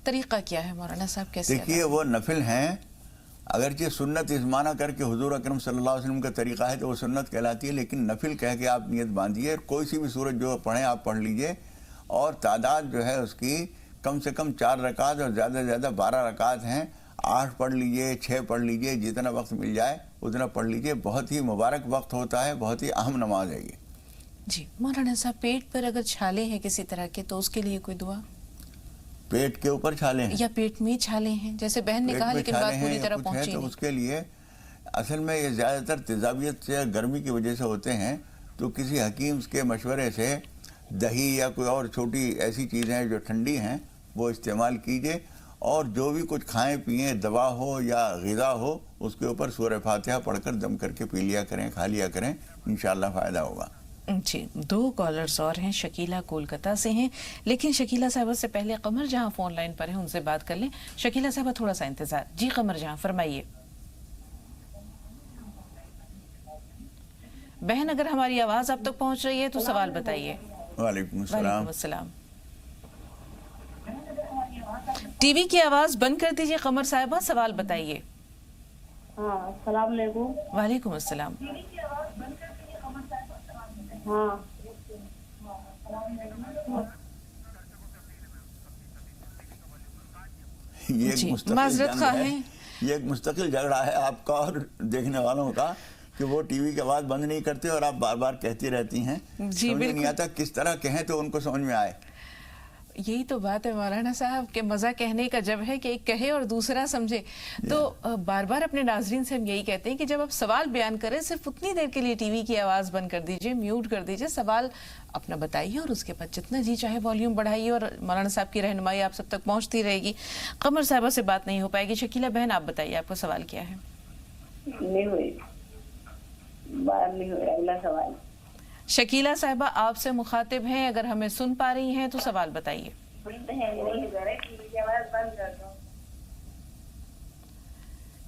طریقہ کیا ہے مولانا صاحب, کیسے؟ دیکھیے وہ نفل ہیں, اگرچہ سنت اس معنی کر کے حضور اکرم صلی اللہ علیہ وسلم کا طریقہ ہے تو وہ سنت کہلاتی ہے, لیکن نفل کہہ کے آپ نیت باندھیے, کوئی سی بھی صورت جو پڑھیں آپ پڑھ لیجئے, اور تعداد جو ہے اس کی کم سے کم 4 رکعات اور زیادہ سے زیادہ 12 رکعات ہیں. 8 پڑھ لیجئے, 6 پڑھ لیجئے, جتنا وقت مل جائے اتنا پڑھ لیجئے. بہت ہی مبارک وقت ہوتا ہے, بہت ہی اہم نماز ہے یہ. جی مولانا صاحب پیٹ پر اگر چھالے ہیں کسی طرح کے تو اس کے لیے کوئی دعا؟ پیٹ کے اوپر چھالے ہیں یا پیٹ میں چھالے ہیں, جیسے بہن نے کہا لیکن بات پوری طرح پہنچی نہیں, تو اس کے لیے اصل میں یہ زیادہ تر تیزابیت سے, گرمی کی وجہ سے ہوتے ہیں. تو کسی حکیم کے مشورے سے دہی یا کوئی اور چھوٹی ایسی چیزیں جو ٹھنڈی ہیں وہ استعمال کیجئے, اور جو بھی کچھ کھائیں پئیں, دوا ہو یا غذا ہو, اس کے اوپر سورہ فاتحہ پڑھ کر دم کر کے پی لیا کریں, کھا لیا کریں, انشاءاللہ فائدہ ہوگا. جی 2 کالرز اور ہیں, شکیلہ کولکتہ سے ہیں, لیکن شکیلہ صاحبہ سے پہلے قمر جہاں فون لائن پر ہیں ان سے بات کر لیں. شکیلہ صاحبہ تھوڑا سا انتظار. جی قمر جہاں فرمائیے. بہن اگر ہماری آواز اب تک پہنچ رہی ہے تو سوال بتائیے. وعلیکم السلام. ٹی وی کی آواز بند کر دیجئے قمر صاحبہ, سوال بتائیے. ہاں السلام علیکم. وعلیکم السلام. ہاں جی معذرت خواہ ہیں, یہ ایک مستقل جھگڑا ہے آپ کا اور دیکھنے والوں کا کہ وہ ٹی وی کی آواز بند نہیں کرتے اور آپ بار بار کہتی رہتی ہیں. جی سمجھ نہیں آتا کس طرح کہیں تو ان کو سمجھ میں آئے. یہی تو بات ہے مولانا صاحب کہ مزہ کہنے کا جب ہے کہ ایک کہے اور دوسرا سمجھے. تو بار بار اپنے ناظرین سے ہم یہی کہتے ہیں کہ جب آپ سوال بیان کریں صرف اتنی دیر کے لیے ٹی وی کی آواز بند کر دیجئے, میوٹ کر دیجئے, سوال اپنا بتائیے اور اس کے بعد جتنا جی چاہے والیوم بڑھائیے اور مولانا صاحب کی رہنمائی آپ سب تک پہنچتی رہے گی. قمر صاحبہ سے بات نہیں ہو پائے گی. شکیلہ بہن آپ بتائیے آپ کا سوال کیا ہے؟ نہیں ہوئی بات نہیں ہوئی. اگلا سوال. شکیلہ صاحبہ آپ سے مخاطب ہیں, اگر ہمیں سن پا رہی ہیں تو سوال بتائیے.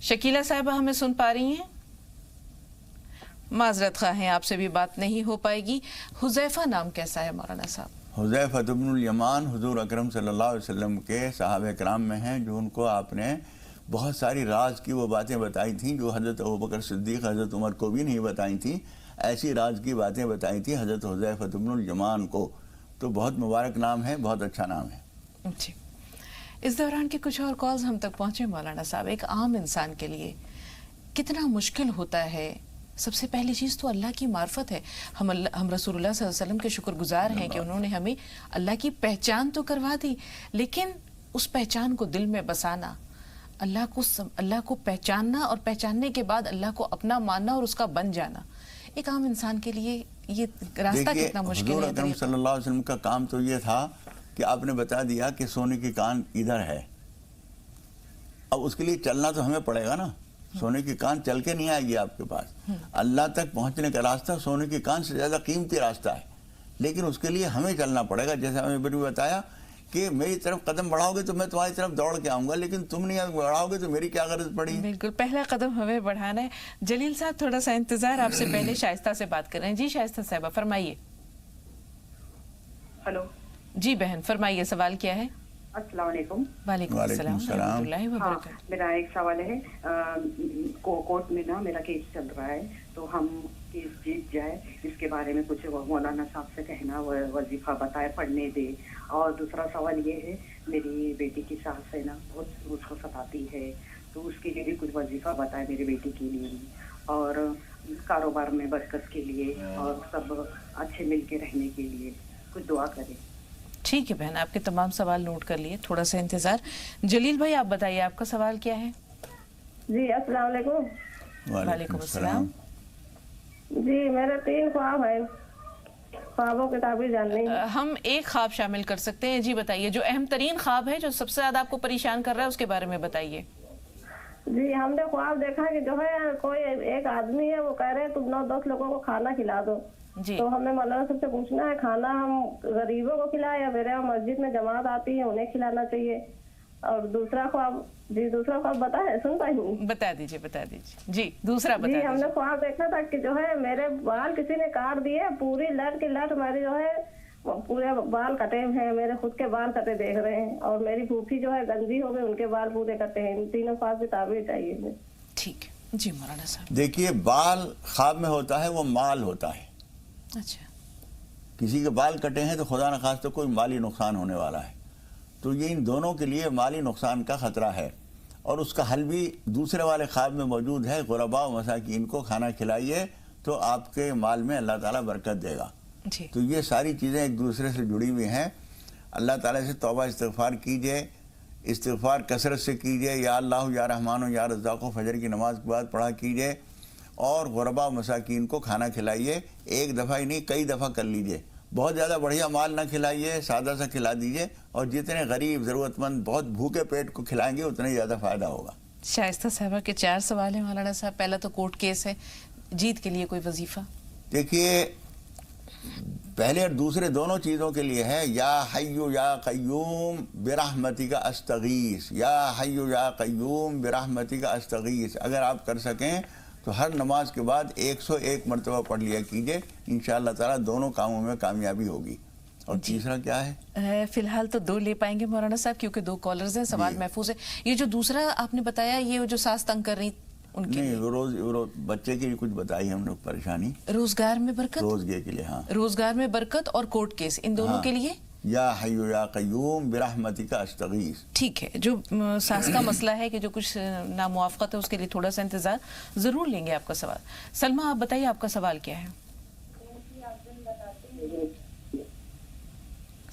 شکیلہ صاحبہ ہمیں سن پا رہی ہیں؟ معذرت خواہ ہیں, آپ سے بھی بات نہیں ہو پائے گی. حذیفہ نام کیسا ہے مولانا صاحب؟ حذیفہ بن الیمان حضور اکرم صلی اللہ علیہ وسلم کے صحابہ کرام میں ہیں, جو ان کو آپ نے بہت ساری راز کی وہ باتیں بتائی تھیں جو حضرت ابوبکر صدیق, حضرت عمر کو بھی نہیں بتائی تھیں. ایسی راز کی باتیں بتائی تھی حضرت حذیفہ بن الیمان کو. تو بہت مبارک نام ہے, بہت اچھا نام ہے. جی, اس دوران کے کچھ اور کالز ہم تک پہنچے مولانا صاحب. ایک عام انسان کے لیے کتنا مشکل ہوتا ہے. سب سے پہلی چیز تو اللہ کی معرفت ہے. ہم رسول اللہ صلی اللہ علیہ وسلم کے شکر گزار ہیں کہ انہوں نے ہمیں اللہ کی پہچان تو کروا دی, لیکن اس پہچان کو دل میں بسانا, اللہ کو پہچاننا اور پہچاننے کے بعد اللہ کو اپنا ماننا اور اس کا بن جانا, ایک عام انسان کے لیے یہ راستہ کتنا مشکل ہے. حضور اکرم صلی اللہ علیہ وسلم کا کام تو یہ تھا کہ آپ نے بتا دیا کہ سونے کی کان ادھر ہے. اب اس کے لیے چلنا تو ہمیں پڑے گا نا. سونے کی کان چل کے نہیں آئے گی آپ کے پاس. اللہ تک پہنچنے کا راستہ سونے کی کان سے زیادہ قیمتی راستہ ہے, لیکن اس کے لیے ہمیں چلنا پڑے گا. جیسے ہمیں بھی بتایا کہ میری طرف قدم بڑھاؤ گے تو میں تمہاری طرف دوڑ کے آؤں گا, لیکن تم نہیں بڑھاؤ گے تو میری کیا غرض پڑی. بالکل, پہلا قدم ہمیں بڑھانا ہے. جلیل صاحب تھوڑا سا انتظار, آپ سے پہلے شائستہ سے بات کر رہے ہیں. جی شائستہ صاحبہ فرمائیے. ہلو. جی بہن فرمائیے, سوال کیا ہے؟ السلام علیکم. وعلیکم السلام ورحمۃ اللہ وبرکاتہ. میرا ایک سوال ہے. کورٹ میں نا میرا کیس چل رہا ہے, تو ہم کیس جیت جائے اس کے بارے میں کچھ مولانا صاحب سے کہنا, وظیفہ بتائے پڑھنے دے. اور دوسرا سوال یہ ہے, میری بیٹی کی ساس ہے نا بہت اس کو ستاتی ہے, تو اس کے لیے بھی کچھ وظیفہ بتائے میری بیٹی کے لیے, اور کاروبار میں برکت کے لیے اور سب اچھے مل کے رہنے کے لیے کچھ دعا کرے. ٹھیک ہے بہن, آپ کے تمام سوال نوٹ کر لیے, تھوڑا سا انتظار. جلیل بھائی آپ بتائیے آپ کا سوال کیا ہے؟ جی السلام علیکم. وعلیکم السلام. جی میرے 3 خواب ہیں, خوابوں کی تعبیر جاننی ہے. ہم ایک خواب شامل کر سکتے ہیں. جی بتائیے, جو اہم ترین خواب ہے, جو سب سے زیادہ آپ کو پریشان کر رہا ہے, اس کے بارے میں بتائیے. جی ہم نے خواب دیکھا کہ جو ہے کوئی ایک آدمی ہے, وہ کہہ رہے ہیں تم 9-10 لوگوں کو کھانا کھلا دو. جی تو ہمیں مولانا صاحب سے پوچھنا ہے, کھانا ہم غریبوں کو کھلائے یا میرے یہاں مسجد میں جماعت آتی ہے انہیں کھلانا چاہیے؟ اور دوسرا خواب, جی دوسرا خواب بتائے, سن پائی ہوں. بتا دیجیے بتا دیجیے. جی دوسرا بتا جی دیجیے. ہم نے خواب دیکھا تھا کہ جو ہے میرے بال کسی نے کاٹ دیے, پوری لٹ کی لٹ میری جو ہے پورے بال کٹے ہیں, میرے خود کے بال کٹے دیکھ رہے ہیں, اور میری پھوپھی جو ہے گنجی ہو گئی, ان کے بال پورے کٹے ہیں. ان تینوں خواب کی تعبیر چاہیے ہمیں. ٹھیک ہے. جی مولانا صاحب. دیکھیے, بال خواب میں ہوتا ہے وہ مال ہوتا ہے. اچھا, کسی کے بال کٹے ہیں تو خدا نخواستہ کوئی مالی نقصان ہونے والا ہے, تو یہ ان دونوں کے لیے مالی نقصان کا خطرہ ہے. اور اس کا حل بھی دوسرے والے خواب میں موجود ہے, غرباء و مساکین کو کھانا کھلائیے تو آپ کے مال میں اللہ تعالیٰ برکت دے گا. جی تو یہ ساری چیزیں ایک دوسرے سے جڑی ہوئی ہیں. اللہ تعالیٰ سے توبہ استغفار کیجئے, استغفار کثرت سے کیجئے. یا اللہ یا رحمان یا رزاق فجر کی نماز کے بعد پڑھا کیجئے, اور غرباء و مساکین کو کھانا کھلائیے. ایک دفعہ ہی نہیں, کئی دفعہ کر لیجئے. بہت زیادہ بڑھیا مال نہ کھلائیے, سادہ سا کھلا دیجئے, اور جتنے غریب ضرورت مند بہت بھوکے پیٹ کو کھلائیں گے اتنا ہی زیادہ فائدہ ہوگا. شائستہ صاحبہ کے 4 سوال ہیں مولانا صاحب. پہلا تو کورٹ کیس ہے, جیت کے لیے کوئی وظیفہ؟ دیکھیے, پہلے اور دوسرے دونوں چیزوں کے لیے ہے. یا حی یا قیوم برحمتک استغیث, یا حی یا قیوم برحمتک استغیث. اگر آپ کر سکیں تو ہر نماز کے بعد 101 مرتبہ پڑھ لیا کیجئے, انشاءاللہ تعالیٰ دونوں کاموں میں کامیابی ہوگی. اور تیسرا کیا ہے؟ فی الحال تو 2 لے پائیں گے مولانا صاحب, کیونکہ 2 کالرز ہیں, سوال محفوظ ہے. یہ جو دوسرا آپ نے بتایا, یہ جو ساس تنگ کر رہی ان کے نہیں, روز بچے کے لیے کچھ بتائی ہم نے پریشانی. روزگار میں برکت, روزگے کے لیے, ہاں روزگار میں برکت اور کورٹ کیس, ان دونوں کے لیے یا حی یا قیوم برحمتک استغیث. ٹھیک ہے. جو ساس کا مسئلہ ہے کہ جو کچھ ناموافقت ہے, اس کے لیے تھوڑا سا انتظار, ضرور لیں گے آپ کا سوال. سلمہ آپ بتائیے آپ کا سوال کیا ہے؟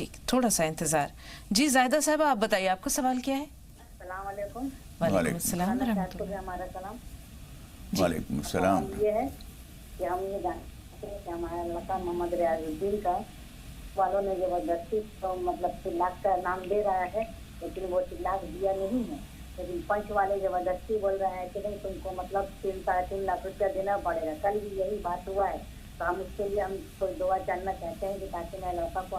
ٹھیک، تھوڑا سا انتظار. جی زائدہ صاحبہ آپ بتائیے آپ کا سوال کیا ہے؟ السلام علیکم. وعلیکم السلام ورحمۃ اللہ. ہمارا سلام. وعلیکم السلام. یہ ہے کہ ہم یہ جانتے ہیں کہ ہمارا لڑکا محمد ریاض الدین کا والوں نے زبردستی تو مطلب طلاق کا نام دے رہا ہے، لیکن وہ طلاق دیا نہیں ہے. لیکن پنچ والے زبردستی بول رہے ہیں کہ نہیں تم کو مطلب 3-3.5 لاکھ روپیہ دینا پڑے گا. کل بھی یہی بات ہوا ہے. تو ہم اس کے لیے ہم کوئی دعا جاننا چاہتے ہیں کہ تاکہ میرے لڑکا کو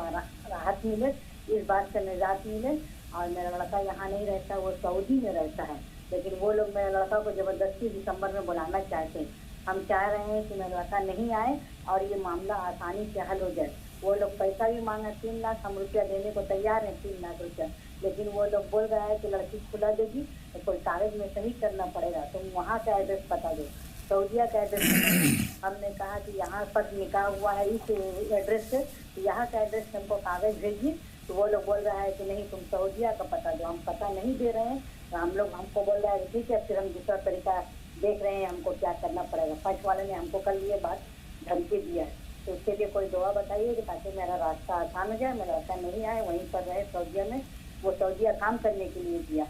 راحت ملے، اس بات سے نجات ملے. اور میرا لڑکا یہاں نہیں رہتا، وہ سعودی میں رہتا ہے، لیکن وہ لوگ میرے لڑکا کو زبردستی دسمبر میں بلانا چاہتے ہیں. ہم چاہ رہے ہیں کہ میرا لڑکا نہیں آئے اور یہ معاملہ آسانی سے حل ہو جائے. وہ لوگ پیسہ بھی مانگا 3 لاکھ، ہم روپیہ دینے کو تیار ہیں 3 لاکھ روپیہ، لیکن وہ لوگ بول رہا ہے کہ لڑکی کھلا دے گی تو کوئی کاغذ میں صحیح کرنا پڑے گا. تم وہاں کا ایڈریس بتا دو، سعودیہ کا ایڈریس. ہم نے کہا کہ یہاں پر نکاح ہوا ہے اس ایڈریس سے، یہاں کا ایڈریس ہم کو کاغذ بھیجیے. تو وہ لوگ بول رہا ہے کہ نہیں تم سعودیہ کا پتہ دو. ہم پتہ نہیں دے رہے ہیں. تو ہم کو بول رہا ہے ٹھیک ہے پھر ہم دوسرا طریقہ دیکھ رہے ہیں، ہم کو کیا کرنا پڑے گا. پنچ والے نے ہم کو کل یہ بات دھمکی دیا ہے. تو اس کے لیے کوئی دعا بتائیے کہ تاکہ میرا راستہ آسان ہو جائے، میرا راستہ نہیں آئے، وہیں پر رہے سعودیہ میں. وہ سعودیہ کام کرنے کے لیے دیا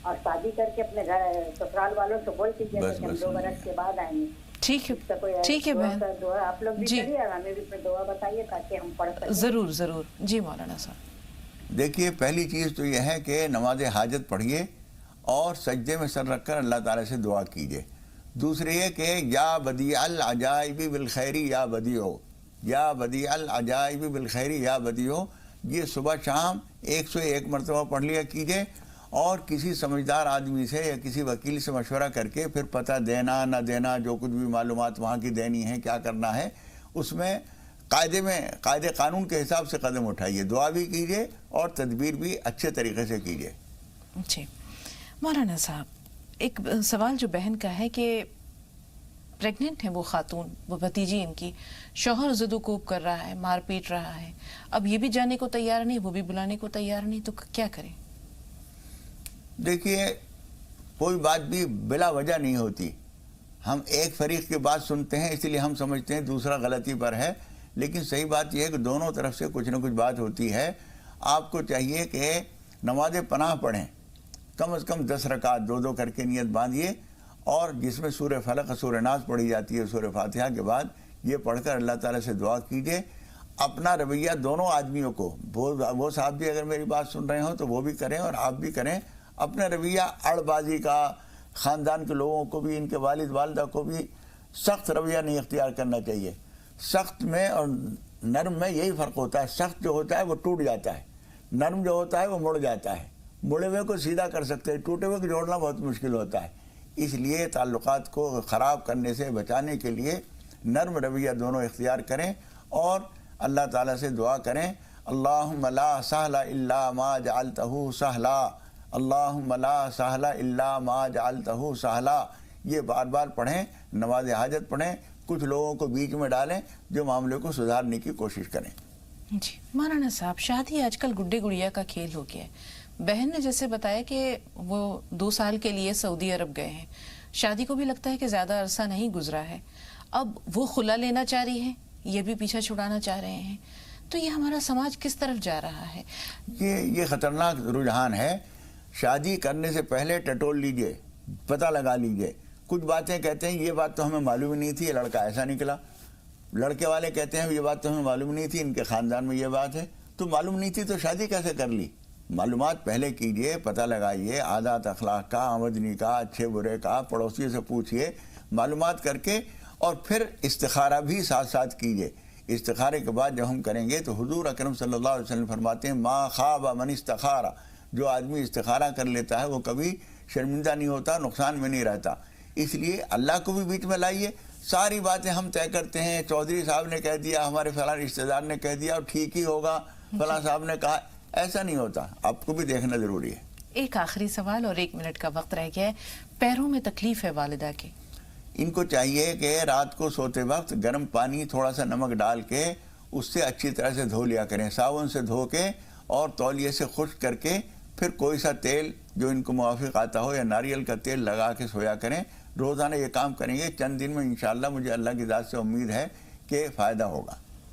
اور شادی کر کے اپنے گھر سسرال والوں سے بول کے دیا کہ ہم 2 برس کے بعد آئیں گے. ٹھیک ہے ٹھیک ہے بہن، دعا آپ لوگ بھی جی کریے اور ہمیں بھی اپنے دعا بتائیے تاکہ ہم پڑھ سکیں. ضرور ضرور. جی مولانا صاحب. دیکھیے پہلی چیز تو یہ ہے کہ نماز حاجت پڑھیے اور سجدے میں سر رکھ کر اللہ تعالیٰ سے دعا کیجیے. دوسری یہ کہ یا بدیع العجائب بالخیری یا بدیع، یا بدیع العجائب بالخیری یا بدیع، یہ صبح شام 101 مرتبہ پڑھ لیا کیجیے. اور کسی سمجھدار آدمی سے یا کسی وکیل سے مشورہ کر کے پھر پتہ دینا نہ دینا، جو کچھ بھی معلومات وہاں کی دینی ہے، کیا کرنا ہے، اس میں قاعدے قانون کے حساب سے قدم اٹھائیے. دعا بھی کیجیے اور تدبیر بھی اچھے طریقے سے کیجیے. جی مولانا صاحب، ایک سوال جو بہن کا ہے کہ پریگننٹ ہے وہ خاتون، وہ بھتیجی ان کی، شوہر زد و کوب کر رہا ہے، مار پیٹ رہا ہے، اب یہ بھی جانے کو تیار نہیں، وہ بھی بلانے کو تیار نہیں، تو کیا کریں؟ دیکھیے کوئی بات بھی بلا وجہ نہیں ہوتی. ہم ایک فریق کی بات سنتے ہیں اس لیے ہم سمجھتے ہیں دوسرا غلطی پر ہے، لیکن صحیح بات یہ ہے کہ دونوں طرف سے کچھ نہ کچھ بات ہوتی ہے. آپ کو چاہیے کہ نماز پناہ پڑھیں، کم از کم 10 رکعت 2 کر کے نیت باندھیے، اور جس میں سورہ فلق سورہ ناس پڑھی جاتی ہے سورہ فاتحہ کے بعد، یہ پڑھ کر اللہ تعالیٰ سے دعا کیجیے. اپنا رویہ دونوں آدمیوں کو، وہ صاحب بھی اگر میری بات سن رہے ہوں تو وہ بھی کریں اور آپ بھی کریں. اپنا رویہ اڑ بازی کا، خاندان کے لوگوں کو بھی، ان کے والد والدہ کو بھی سخت رویہ نہیں اختیار کرنا چاہیے. سخت میں اور نرم میں یہی فرق ہوتا ہے. سخت جو ہوتا ہے وہ ٹوٹ جاتا ہے، نرم جو ہوتا ہے وہ مڑ جاتا ہے. مڑے ہوئے کو سیدھا کر سکتے ہیں، ٹوٹے ہوئے کو جوڑنا بہت مشکل ہوتا ہے. اس لیے تعلقات کو خراب کرنے سے بچانے کے لیے نرم رویہ دونوں اختیار کریں اور اللہ تعالیٰ سے دعا کریں. اللہم لا سہل الا ما جعلتہ سہلا، اللہم لا سہل الا ما جعلتہ سہلا. یہ بار بار پڑھیں، نماز حاجت پڑھیں، کچھ لوگوں کو بیچ میں ڈالیں جو معاملے کو سدھارنے کی کوشش کریں. جی مولانا صاحب، شادی آج کل گڈے گڑیا کا کھیل ہو گیا ہے. بہن نے جیسے بتایا کہ وہ 2 سال کے لیے سعودی عرب گئے ہیں، شادی کو بھی لگتا ہے کہ زیادہ عرصہ نہیں گزرا ہے، اب وہ خلا لینا چاہ رہی ہے، یہ بھی پیچھا چھڑانا چاہ رہے ہیں، تو یہ ہمارا سماج کس طرف جا رہا ہے؟ یہ خطرناک رجحان ہے. شادی کرنے سے پہلے ٹٹول لیجئے، پتہ لگا لیجئے. کچھ باتیں کہتے ہیں یہ بات تو ہمیں معلوم نہیں تھی، یہ لڑکا ایسا نکلا. لڑکے والے کہتے ہیں یہ بات تو ہمیں معلوم نہیں تھی، ان کے خاندان میں یہ بات ہے. تو معلوم نہیں تھی تو شادی کیسے کر لی؟ معلومات پہلے کیجئے، پتہ لگائیے، عادات اخلاق کا، آمدنی کا، اچھے برے کا، پڑوسیوں سے پوچھئے، معلومات کر کے، اور پھر استخارہ بھی ساتھ ساتھ کیجئے. استخارے کے بعد جب ہم کریں گے تو حضور اکرم صلی اللہ علیہ وسلم فرماتے ہیں ما خاب من استخارہ، جو آدمی استخارہ کر لیتا ہے وہ کبھی شرمندہ نہیں ہوتا، نقصان میں نہیں رہتا. اس لیے اللہ کو بھی بیچ میں لائیے. ساری باتیں ہم طے کرتے ہیں، چودھری صاحب نے کہہ دیا، ہمارے فلاں رشتہ دار نے کہہ دیا اور ٹھیک ہی ہوگا، فلاں صاحب نے کہا، ایسا نہیں ہوتا. آپ کو بھی دیکھنا ضروری ہے. ایک آخری سوال اور 1 منٹ کا وقت رہ گیا ہے. پیروں میں تکلیف ہے والدہ کے، ان کو چاہیے کہ رات کو سوتے وقت گرم پانی تھوڑا سا نمک ڈال کے اس سے اچھی طرح سے دھو لیا کریں، صابن سے دھو کے اور تولیے سے خشک کر کے پھر کوئی سا تیل جو ان کو موافق آتا ہو یا ناریل کا تیل لگا کے سویا کریں. روزانہ یہ کام کریں گے، چند دن میں انشاءاللہ مجھے اللہ کی ذات سے امید ہے کہ فائدہ ہوگا.